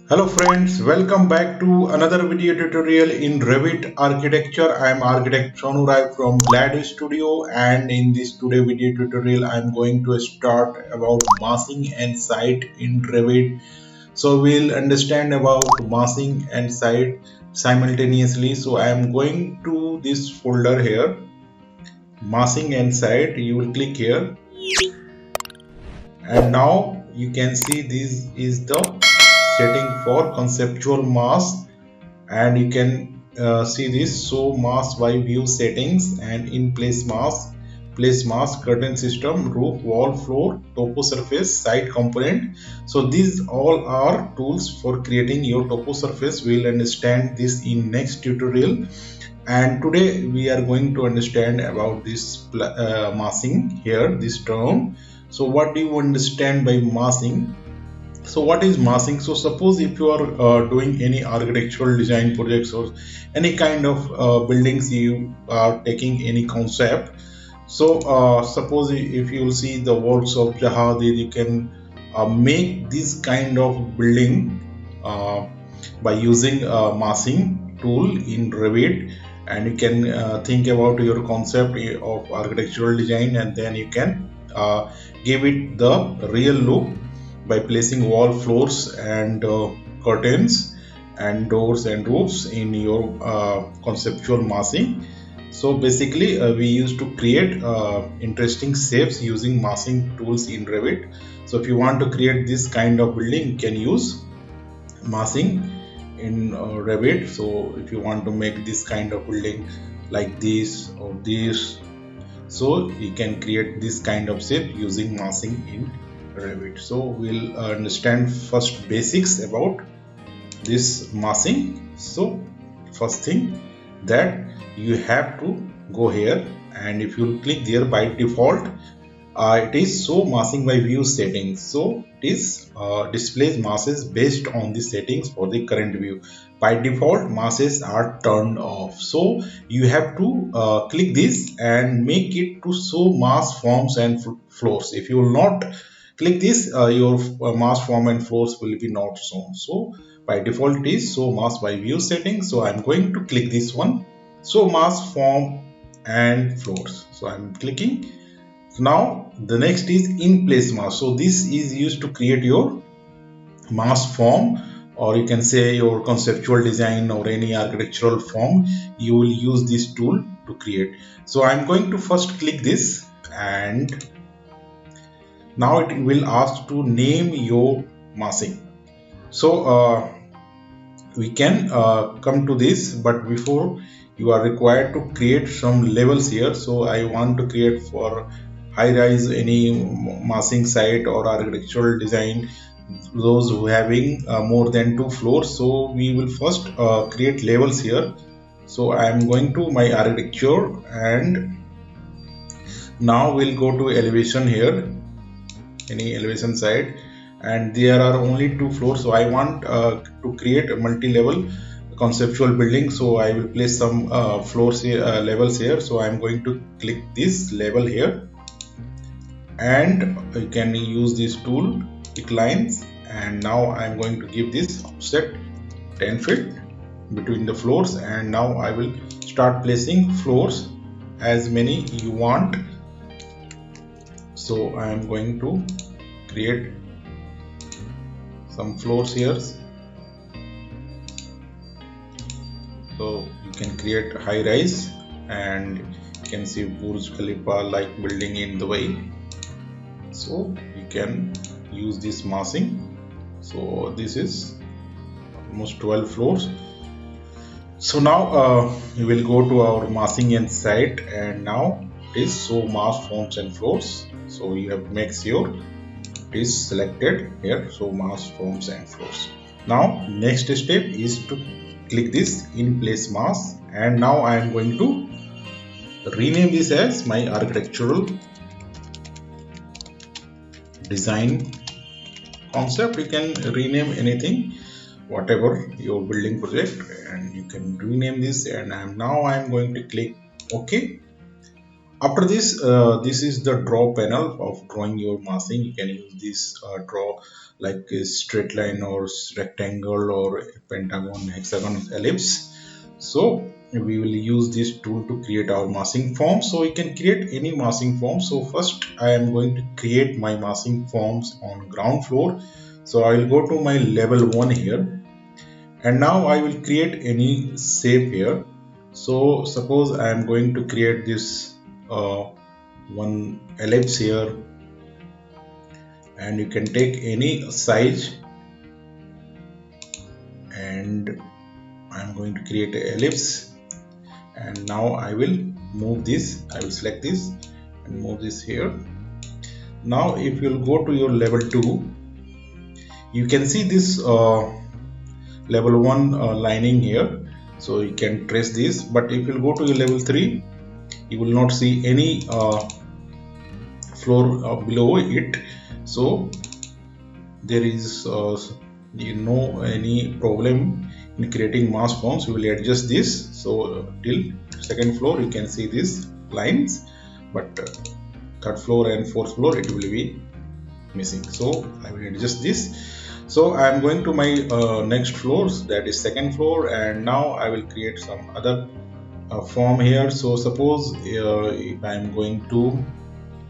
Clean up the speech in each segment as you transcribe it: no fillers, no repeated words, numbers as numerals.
Hello friends, welcome back to another video tutorial in Revit architecture. I am architect Sonu Rai from Glad Studio, and in this today video tutorial I am going to start about massing and site in Revit. So we'll understand about massing and site simultaneously. So I am going to this folder here, massing and site. You will click here, and now you can see this is the setting for conceptual mass, and you can see this show mass by view settings and in place mass, curtain system, roof, wall, floor, topo surface, site component. So these all are tools for creating your topo surface. We'll understand this in next tutorial, and today we are going to understand about this massing here, this term. So what do you understand by massing? So what is massing? So suppose if you are doing any architectural design projects or any kind of buildings, you are taking any concept. So suppose if you will see the works of Jahadi, you can make this kind of building by using a massing tool in Revit, and you can think about your concept of architectural design, and then you can give it the real look by placing wall, floors, and curtains and doors and roofs in your conceptual massing. So basically we used to create interesting shapes using massing tools in Revit. So if you want to create this kind of building, you can use massing in Revit. So if you want to make this kind of building like this or this, so you can create this kind of shape using massing in Revit. So we'll understand first basics about this massing. So first thing that you have to go here, and if you click there, by default it is show massing by view settings. So it is displays masses based on the settings for the current view. By default masses are turned off, so you have to click this and make it to show mass forms and floors. If you will not click this, your mass form and floors will be not shown. So by default it is show mass by view settings. So I'm going to click this one, show mass form and floors. So I'm clicking. Now the next is in place mass. So this is used to create your mass form, or you can say your conceptual design or any architectural form. You will use this tool to create. So I'm going to first click this, and now it will ask to name your massing. So we can come to this, but before, you are required to create some levels here. So I want to create for high rise any massing site or architectural design, those who having more than 2 floors. So we will first create levels here. So I am going to my architecture, and now we'll go to elevation here, any elevation site, and there are only 2 floors. So I want to create a multi-level conceptual building. So I will place some floors here, levels here. So I'm going to click this level here, and you can use this tool, pick lines, and now I'm going to give this offset 10 feet between the floors, and now I will start placing floors as many you want. So I am going to create some floors here. So you can create high rise, and you can see Burj Khalifa like building in Dubai. So you can use this massing. So this is almost 12 floors. So now we will go to our massing and site, and now it is show mass forms and floors. So you have to make sure it is selected here, so mass forms and floors. Now next step is to click this in place mass, and now I am going to rename this as my architectural design concept. You can rename anything, whatever your building project, and you can rename this. And now I'm going to click OK. After this, this is the draw panel of drawing your massing. You can use this draw like a straight line or rectangle or pentagon, hexagon, ellipse. So we will use this tool to create our massing form. So we can create any massing form. So first I am going to create my massing forms on ground floor. So I will go to my level 1 here, and now I will create any shape here. So suppose I am going to create this one ellipse here, and you can take any size, and I'm going to create an ellipse. And now I will move this, I will select this and move this here. Now if you'll go to your level 2, you can see this level 1 lining here, so you can trace this. But if you go to your level 3, you will not see any floor below it. So there is any problem in creating mass forms. We will adjust this. So till second floor you can see these lines, but third floor and fourth floor it will be missing. So I will adjust this. So I am going to my next floors, that is second floor, and now I will create some other form here. So suppose if I am going to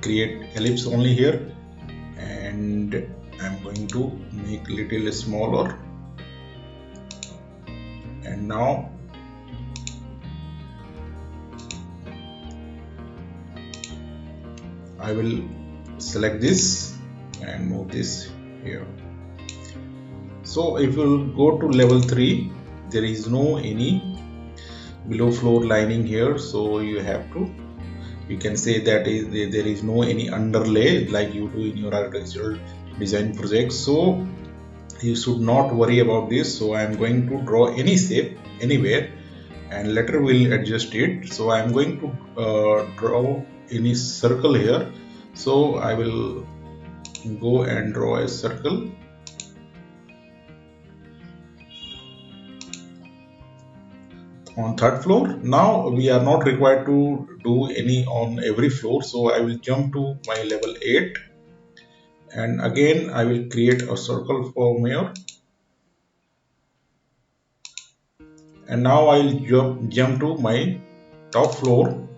create ellipse only here, and I'm going to make little smaller, and now I will select this and move this here. So if you go to level 3, there is no any below floor lining here, so you have to, you can say that there is no any underlay like you do in your architectural design project. So you should not worry about this. So I am going to draw any shape anywhere, and later we'll adjust it. So I am going to draw any circle here. So I will go and draw a circle. On third floor. Now we are not required to do any on every floor, so I will jump to my level 8, and again I will create a circle form here, and now I will jump to my top floor,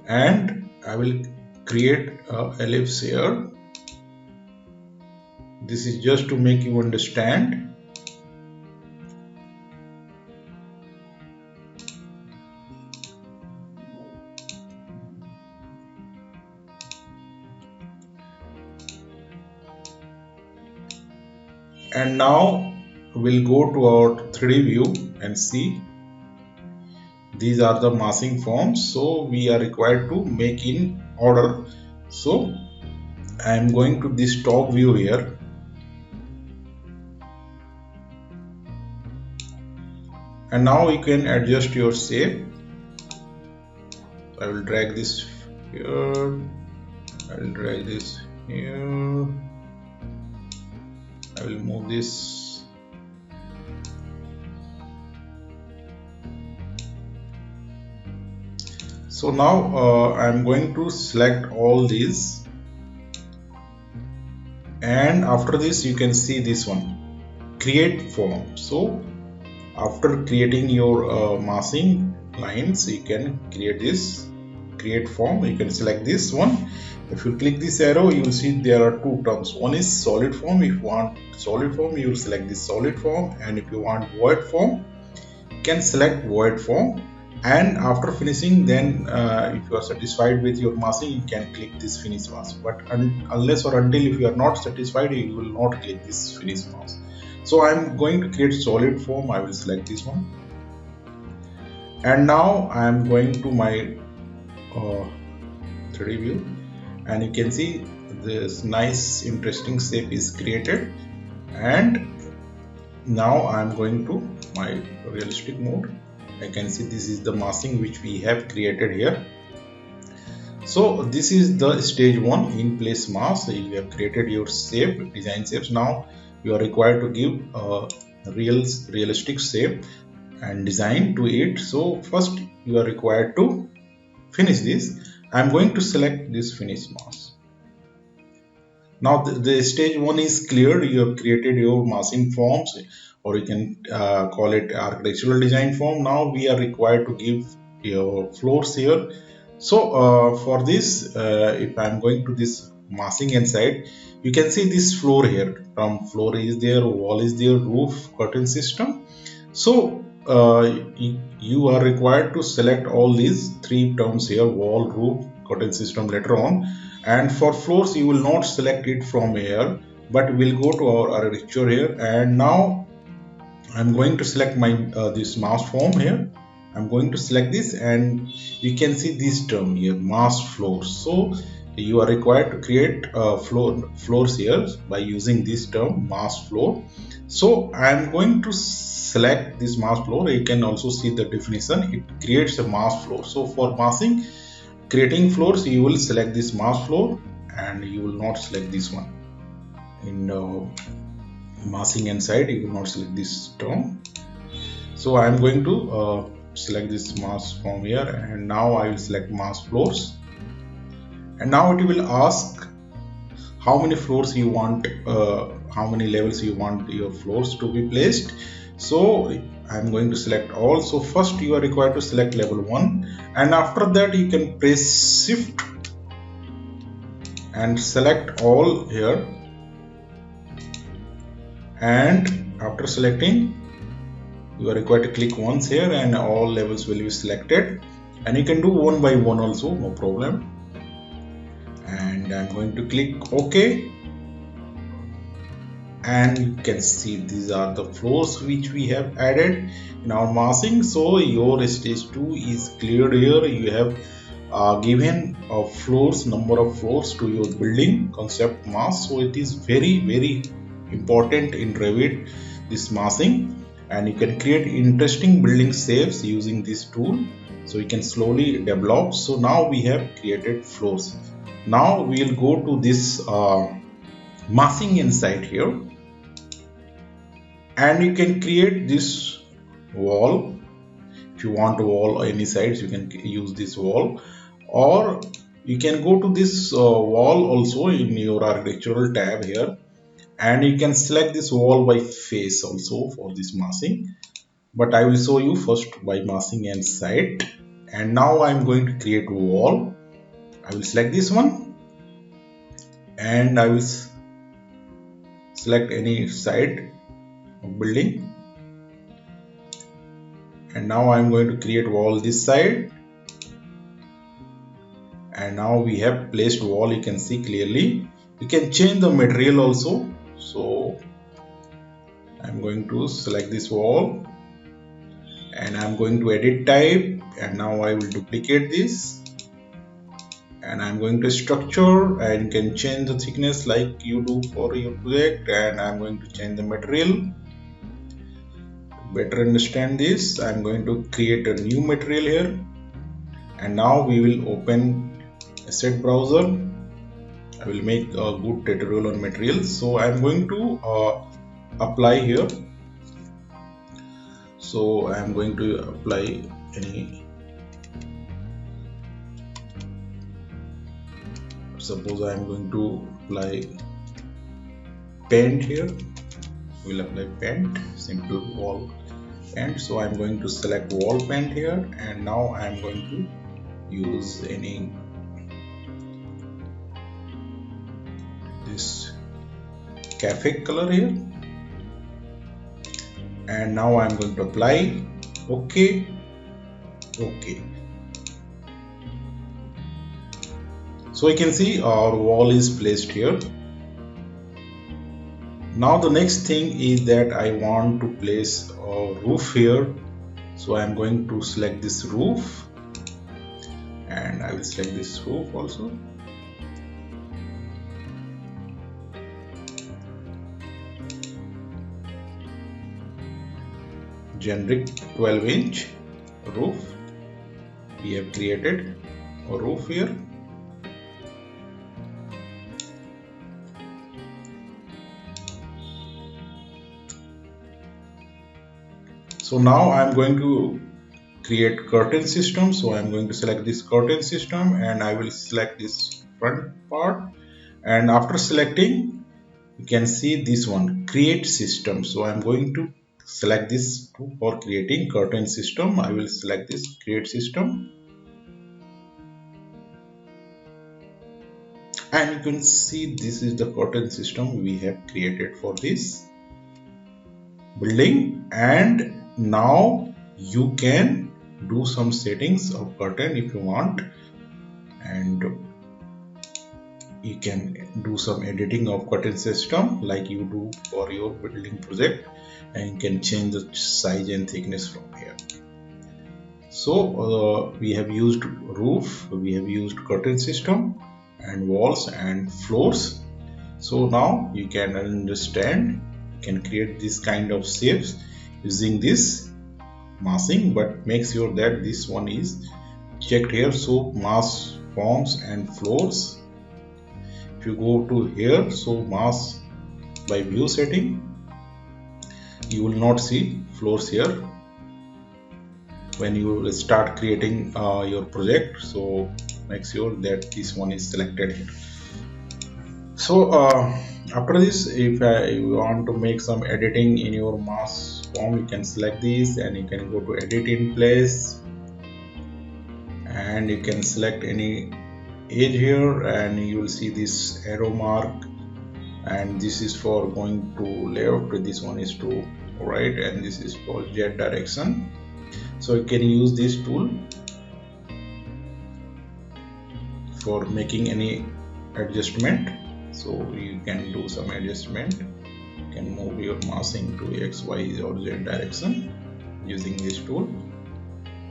and I will create a ellipse here. This is just to make you understand. And now we'll go to our 3D view and see these are the massing forms. So we are required to make in order. So I am going to this top view here, and now you can adjust your shape. I will drag this here, I will drag this here, I will move this. So now I am going to select all these, and after this you can see this one, create form. So after creating your massing lines, you can create this create form. You can select this one. If you click this arrow, you will see there are two terms. One is solid form. If you want solid form, you will select this solid form, and if you want void form, you can select void form. And after finishing, then if you are satisfied with your massing, you can click this finish mask. But unless or until if you are not satisfied, you will not click this finish mask. So I am going to create solid form. I will select this one, and now I am going to my 3D view, and you can see this nice interesting shape is created. And now I am going to my realistic mode. I can see this is the massing which we have created here. So this is the stage 1 in place mask. You have created your shape, design shapes. Now you are required to give a realistic shape and design to it. So first you are required to finish this. I'm going to select this finish mask. Now the stage 1 is cleared. You have created your massing forms, or you can call it architectural design form. Now we are required to give your floors here. So for this, if I'm going to this massing inside, you can see this floor here. From floor is there, wall is there, roof, curtain system. So you are required to select all these three terms here: wall, roof, curtain system later on. And for floors, you will not select it from here, but we'll go to our architecture here. And now I'm going to select my this mass form here. I'm going to select this, and you can see this term here, mass floors. So you are required to create floors here by using this term, mass floor. So I'm going to select this mass floor. You can also see the definition. It creates a mass floor. So for massing, creating floors, you will select this mass floor, and you will not select this one. In massing inside, you will not select this term. So I am going to select this mass from here, and now I will select mass floors. And now it will ask how many floors you want, how many levels you want your floors to be placed. So I'm going to select all. So first you are required to select level 1, and after that you can press shift and select all here. And after selecting, you are required to click once here, and all levels will be selected. And you can do one by one also, no problem. And I'm going to click OK. And you can see these are the floors which we have added in our massing. So your stage 2 is cleared here. You have given floors, number of floors to your building concept mass. So it is very important in Revit, this massing, and you can create interesting building shapes using this tool. So you can slowly develop. So now we have created floors. Now we will go to this massing inside here, and you can create this wall. If you want a wall any sides, you can use this wall, or you can go to this wall also in your architectural tab here, and you can select this wall by face also for this massing, but I will show you first by massing inside. And now I'm going to create a wall. I will select this one, and I will select any side of building, and now I'm going to create wall this side. And now we have placed wall. You can see clearly. You can change the material also. So I'm going to select this wall, and I'm going to edit type, and now I will duplicate this, and I'm going to structure, and you can change the thickness like you do for your project. And I'm going to change the material. Better understand this, I'm going to create a new material here, and now we will open asset browser. I will make a good tutorial on materials. So I'm going to apply here. So I'm going to apply any, suppose I'm going to apply paint here. We'll apply paint, simple wall paint. So I'm going to select wall paint here, and now I'm going to use any this cafe color here, and now I'm going to apply. OK. So you can see our wall is placed here. Now the next thing is that I want to place a roof here. So I'm going to select this roof, and I will select this roof also. Generic 12-inch roof. We have created a roof here. So now I'm going to create curtain system. So I'm going to select this curtain system and I will select this front part, and after selecting you can see this one, create system. So I'm going to select this for creating curtain system. I will select this create system, and you can see this is the curtain system we have created for this building. And now you can do some settings of curtain if you want, and you can do some editing of curtain system like you do for your building project, and you can change the size and thickness from here. So we have used roof, we have used curtain system and walls and floors. So now you can understand, you can create this kind of shapes using this massing, but make sure that this one is checked here. So mass forms and floors, if you go to here, so mass by view setting, you will not see floors here when you will start creating your project. So make sure that this one is selected here. So after this, if you want to make some editing in your mass form, you can select this and you can go to edit in place, and you can select any edge here, and you will see this arrow mark, and this is for going to left, this one is to right, and this is for Z direction. So you can use this tool for making any adjustment. So you can do some adjustment, you can move your massing to X, Y or Z direction using this tool.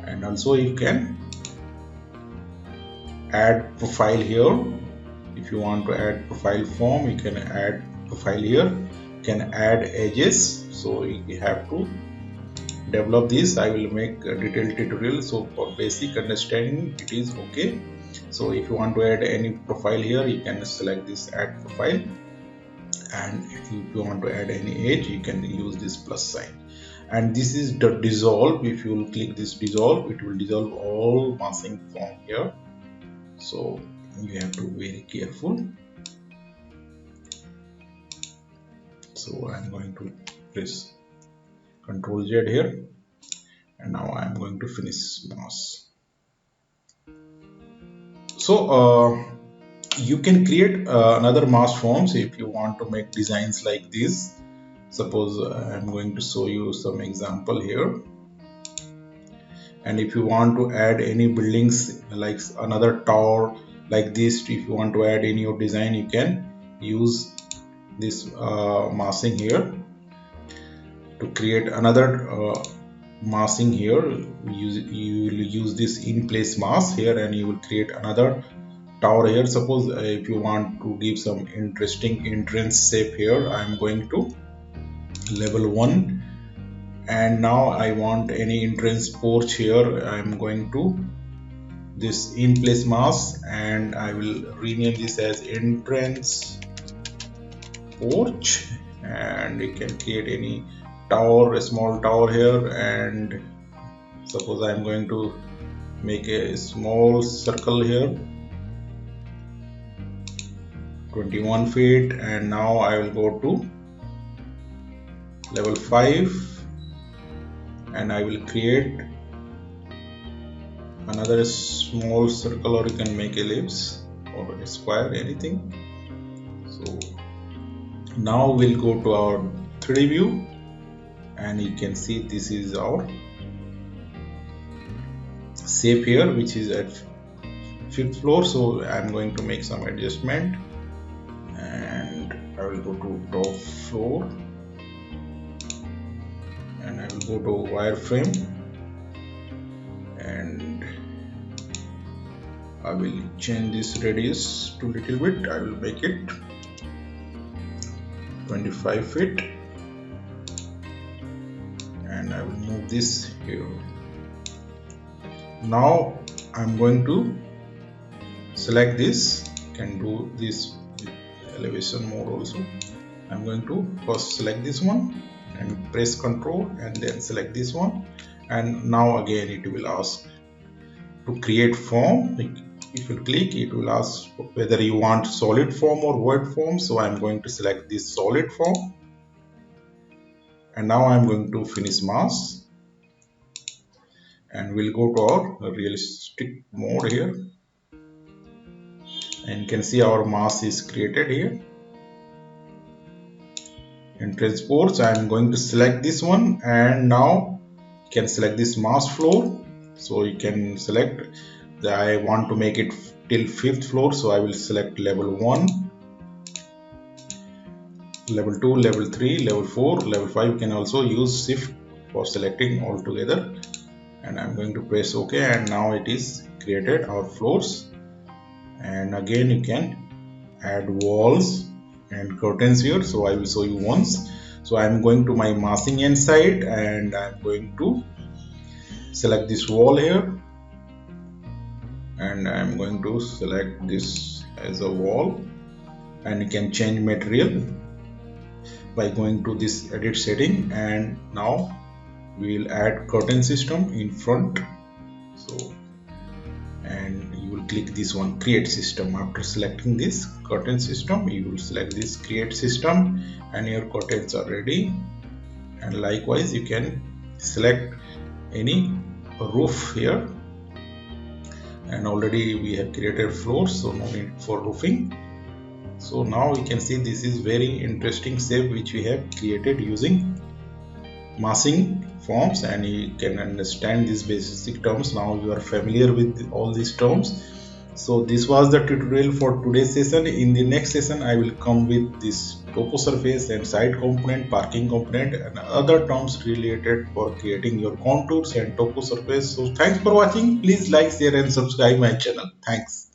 And also you can add profile here. If you want to add profile form, you can add profile here. You can add edges, so you have to develop this. I will make a detailed tutorial, so for basic understanding it is okay. So if you want to add any profile here, you can select this add profile, and if you want to add any edge, you can use this plus sign. And this is the dissolve. If you will click this dissolve, it will dissolve all massing form here, so you have to be very careful. So I'm going to press Ctrl Z here, and now I'm going to finish mass. So you can create another mass forms if you want to make designs like this. Suppose I'm going to show you some example here, and if you want to add any buildings like another tower like this, if you want to add in your design, you can use this massing here to create another massing here. You will use this in place mass here, and you will create another tower here. Suppose if you want to give some interesting entrance shape here, I am going to level 1, and now I want any entrance porch here. I am going to this in place mass, and I will rename this as entrance porch, and you can create any tower, a small tower here. And suppose I am going to make a small circle here, 21 feet, and now I will go to level 5, and I will create another small circle, or you can make ellipse or a square, anything. So now we'll go to our 3D view, and you can see this is our shape here, which is at 5th floor. So I'm going to make some adjustment, and I will go to top floor, and I will go to wireframe, and I will change this radius to little bit. I will make it 25 feet, and I will move this here. Now I'm going to select this. Can do this with elevation mode also. I'm going to first select this one and press Ctrl, and then select this one, and now again it will ask to create form. If you click, it will ask whether you want solid form or void form. So I'm going to select this solid form, and now I'm going to finish mask, and we'll go to our realistic mode here, and you can see our mask is created here. In transports, I'm going to select this one, and now you can select this mask floor. So you can select that I want to make it till 5th floor, so I will select level 1, level 2, level 3, level 4, level 5. You can also use shift for selecting all together, and I'm going to press OK, and now it is created our floors. And again you can add walls and curtains here, so I will show you once. So I'm going to my massing end side, and I'm going to select this wall here, and I'm going to select this as a wall, and you can change material by going to this edit setting. And now we will add curtain system in front. So, and you will click this one, create system. After selecting this curtain system, you will select this create system, and your curtains are ready. And likewise you can select any roof here, and already we have created floors, so no need for roofing. So now we can see this is very interesting shape which we have created using massing forms, and you can understand these basic terms. Now you are familiar with all these terms. So this was the tutorial for today's session. In the next session I will come with this topo surface and side component, parking component, and other terms related for creating your contours and topo surface. So thanks for watching. Please like, share and subscribe my channel. Thanks.